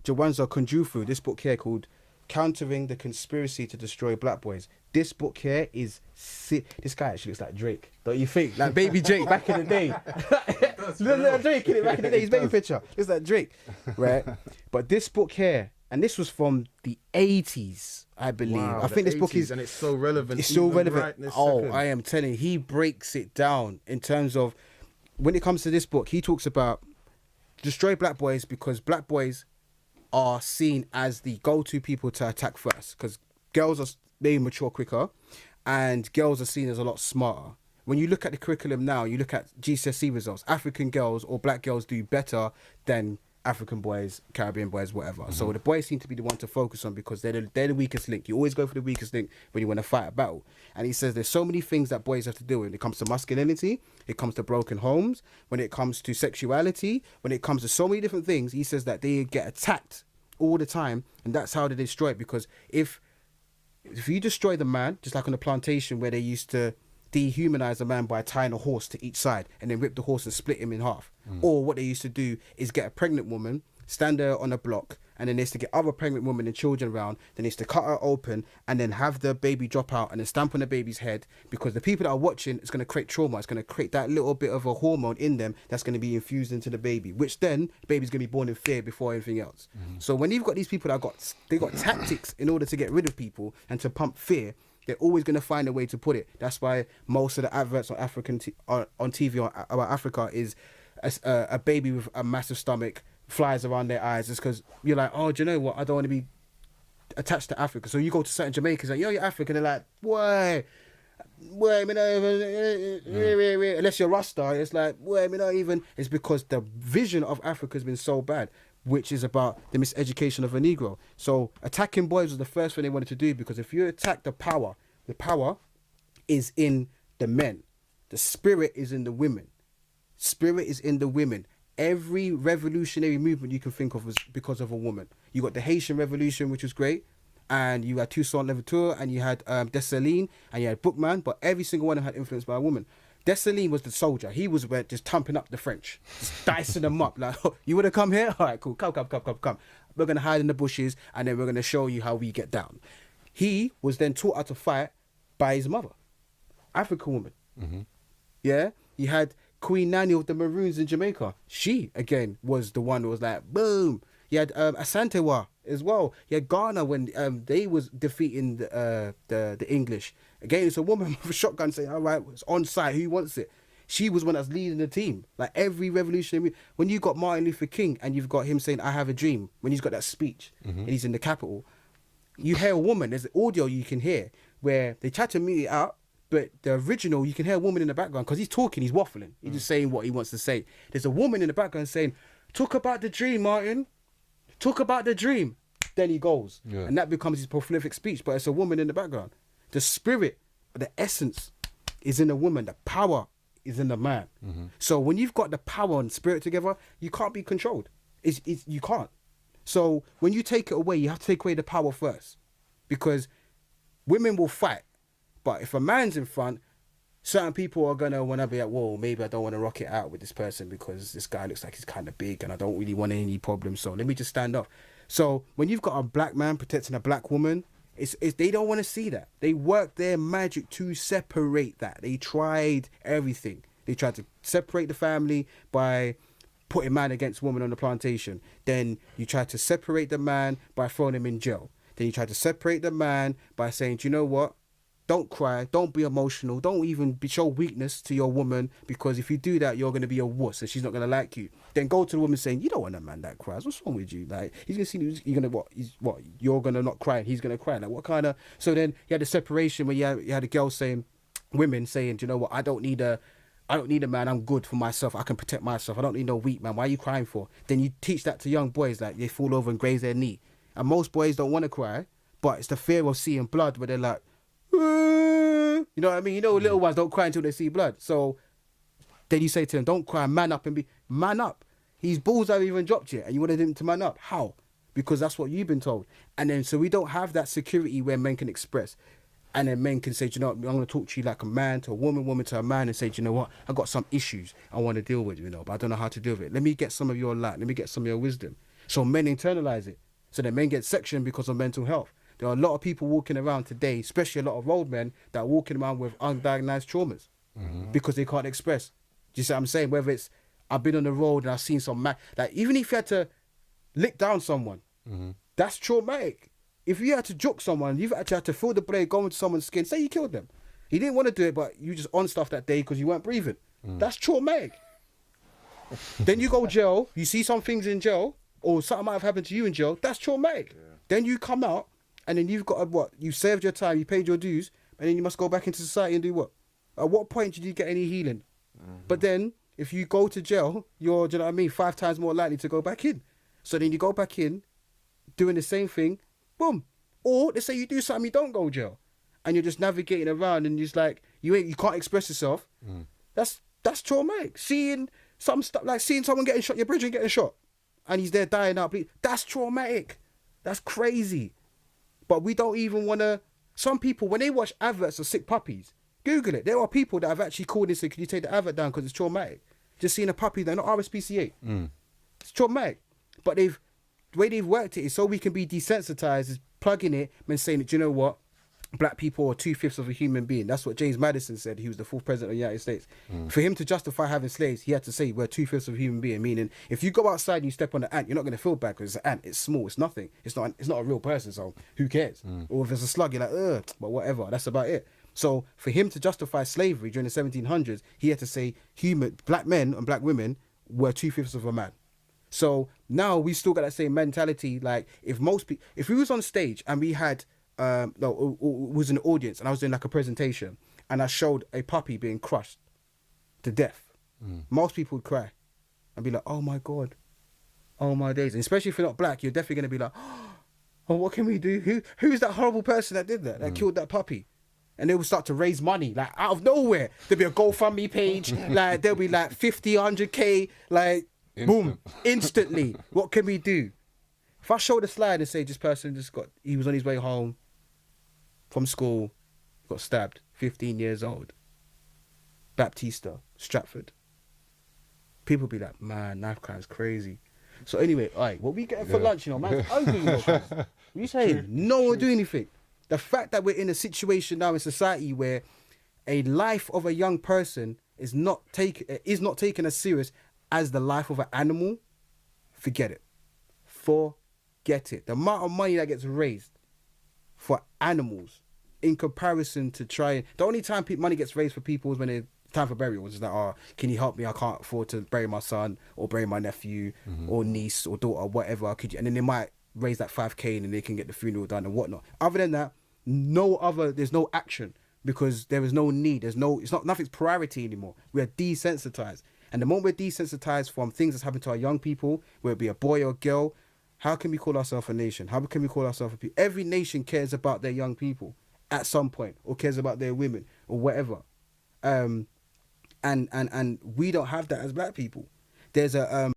Jawanza Kunjufu, this book here called Countering the Conspiracy to Destroy Black Boys. This book here is sick. This guy actually looks like Drake, don't you think? Like baby Drake back in the day. Little Drake in it back in the day. His baby picture. It's like Drake, right? But this book here, and this was from the 80s, I believe. Wow, I think this book 80s, is... and it's so relevant. It's still relevant. Right this Oh, second. I am telling you, he breaks it down in terms of... When it comes to this book, he talks about destroy black boys because black boys are seen as the go-to people to attack first, because girls are maybe mature quicker and girls are seen as a lot smarter. When you look at the curriculum now, you look at GCSE results, African girls or black girls do better than African boys, Caribbean boys, whatever. So the boys seem to be the one to focus on because they're the weakest link. You always go for the weakest link when you want to fight a battle. And he says there's so many things that boys have to do when it comes to masculinity, it comes to broken homes, when it comes to sexuality, when it comes to so many different things. He says that they get attacked all the time, and that's how they destroy it. Because if you destroy the man, just like on the plantation where they used to dehumanize a man by tying a horse to each side and then rip the horse and split him in half. Or what they used to do is get a pregnant woman, stand her on a block, and then they used to get other pregnant women and children around. Then they used to cut her open and then have the baby drop out and then stamp on the baby's head, because the people that are watching, it's going to create trauma. It's going to create that little bit of a hormone in them that's going to be infused into the baby, which then the baby's going to be born in fear before anything else. So when you've got these people that they got tactics in order to get rid of people and to pump fear, they're always going to find a way to put it. That's why most of the adverts on on TV about Africa is a baby with a massive stomach, flies around their eyes. It's because you're like, oh, do you know what? I don't want to be attached to Africa. So you go to certain Jamaicans like, yo, you're African. They're like, why? Unless you're Rasta, it's like, me not even. It's because the vision of Africa has been so bad, which is about the miseducation of a Negro. So attacking boys was the first thing they wanted to do, because if you attack the power is in the men. The spirit is in the women. Spirit is in the women. Every revolutionary movement you can think of was because of a woman. You got the Haitian Revolution, which was great, and you had Toussaint Louverture, and you had Dessalines, and you had Bookman, but every single one of them had influence by a woman. Dessalines was the soldier. He was just thumping up the French, just dicing them up. Like, oh, you want to come here? All right, cool. Come. We're going to hide in the bushes, and then we're going to show you how we get down. He was then taught how to fight by his mother, African woman. Yeah? You had Queen Nanny of the Maroons in Jamaica. She, again, was the one who was like, boom. You had Asantewa as well. You had Ghana when they was defeating the English. Again, it's a woman with a shotgun saying, all right, it's on site, who wants it? She was one that's leading the team. Like every revolutionary, when you got Martin Luther King and you've got him saying, I have a dream, when he's got that speech and he's in the Capitol, you hear a woman, there's audio you can hear where they try to mute it out, but the original, you can hear a woman in the background because he's talking, he's waffling. He's just saying what he wants to say. There's a woman in the background saying, talk about the dream, Martin. Talk about the dream. Then he goes. Yeah. And that becomes his prolific speech, but it's a woman in the background. The spirit, the essence is in a woman. The power is in the man. So when you've got the power and spirit together, you can't be controlled. You can't. So when you take it away, you have to take away the power first. Because women will fight. But if a man's in front, certain people are going to want to be like, whoa, maybe I don't want to rock it out with this person because this guy looks like he's kind of big and I don't really want any problems. So let me just stand up. So when you've got a black man protecting a black woman, it's they don't want to see that. They worked their magic to separate that. They tried everything. They tried to separate the family by putting man against woman on the plantation. Then you tried to separate the man by throwing him in jail. Then you tried to separate the man by saying, do you know what? Don't cry. Don't be emotional. Don't even show weakness to your woman, because if you do that, you're going to be a wuss and she's not going to like you. Then go to the woman saying, you don't want a man that cries. What's wrong with you? Like, he's going to see you're going to, you're going to not cry and he's going to cry. Like, what kind of... So then you had the separation where you had a girl saying, women saying, do you know what? I don't need a man. I'm good for myself. I can protect myself. I don't need no weak man. Why are you crying for? Then you teach that to young boys, like they fall over and graze their knee. And most boys don't want to cry, but it's the fear of seeing blood where they're like, you know what I mean? You know, little ones don't cry until they see blood. So then you say to them, don't cry, man up and be man up. His balls haven't even dropped yet and you wanted him to man up. How? Because that's what you've been told. And then so we don't have that security where men can express. And then men can say, do you know what, I'm going to talk to you like a man to a woman, woman to a man, and say, do you know what, I've got some issues I want to deal with, you know, but I don't know how to deal with it. Let me get some of your light. Let me get some of your wisdom. So men internalize it. So then men get sectioned because of mental health. There are a lot of people walking around today, especially a lot of old men, that are walking around with undiagnosed traumas because they can't express. Do you see what I'm saying? Whether it's, I've been on the road and I've seen some like even if you had to lick down someone, that's traumatic. If you had to juke someone, you've actually had to feel the blade go into someone's skin. Say you killed them. You didn't want to do it, but you just on stuff that day because you weren't breathing. That's traumatic. Then you go jail, you see some things in jail, or something might have happened to you in jail, that's traumatic. Yeah. Then you come out, and then you've got what? You served your time, you paid your dues, and then you must go back into society and do what? At what point did you get any healing? But then, if you go to jail, you're, do you know what I mean, 5 times more likely to go back in. So then you go back in, doing the same thing, boom. Or let's say you do something, you don't go jail, and you're just navigating around, and just like you can't express yourself. That's traumatic. Seeing some stuff like seeing someone getting shot, your brethren getting shot, and he's there dying out. That's traumatic. That's crazy. But we don't even want to. Some people, when they watch adverts of sick puppies, Google it. There are people that have actually called and said, "Can you take the advert down because it's traumatic?" Just seeing a puppy, they're not RSPCA. It's traumatic. But the way they've worked it is so we can be desensitized, is plugging it and saying, "Do you know what? Black people are 2/5 of a human being." That's what James Madison said. He was the 4th president of the United States. For him to justify having slaves, he had to say we're 2/5 of a human being. Meaning, if you go outside and you step on an ant, you're not going to feel bad because it's an ant. It's small. It's nothing. It's not a real person. So who cares? Or if it's a slug, you're like, ugh. But whatever. That's about it. So for him to justify slavery during the 1700s, he had to say black men and black women were 2/5 of a man. So now we still got that same mentality. Like if we was on stage and we had was an audience and I was doing like a presentation and I showed a puppy being crushed to death, most people would cry and be like, "Oh my God, oh my days." And especially if you're not black, you're definitely going to be like, "Oh, what can we do? Who's that horrible person that did that killed that puppy?" And they will start to raise money like out of nowhere. There'll be a GoFundMe page, like there'll be like 50, 100K, like boom, instantly. What can we do? If I show the slide and say this person he was on his way home from school, got stabbed, 15 years old, Baptista, Stratford. People be like, "Man, knife crime's crazy." So anyway, alright, what we getting for lunch, you know, man's hungry, you know, what you saying? No one do anything. The fact that we're in a situation now in society where a life of a young person is not taken as serious as the life of an animal, forget it. Forget it. The amount of money that gets raised for animals in comparison to the only time money gets raised for people is when it's time for burials. It's like, "Oh, can you help me? I can't afford to bury my son or bury my nephew or niece or daughter or whatever. Could you?" And then they might raise that 5K and then they can get the funeral done and whatnot. Other than that, there's no action because there is no need. Nothing's priority anymore. We are desensitized. And the moment we're desensitized from things that's happened to our young people, whether it be a boy or a girl, how can we call ourselves a nation? How can we call ourselves a people? Every nation cares about their young people at some point, or cares about their women, or whatever. And we don't have that as black people. There's a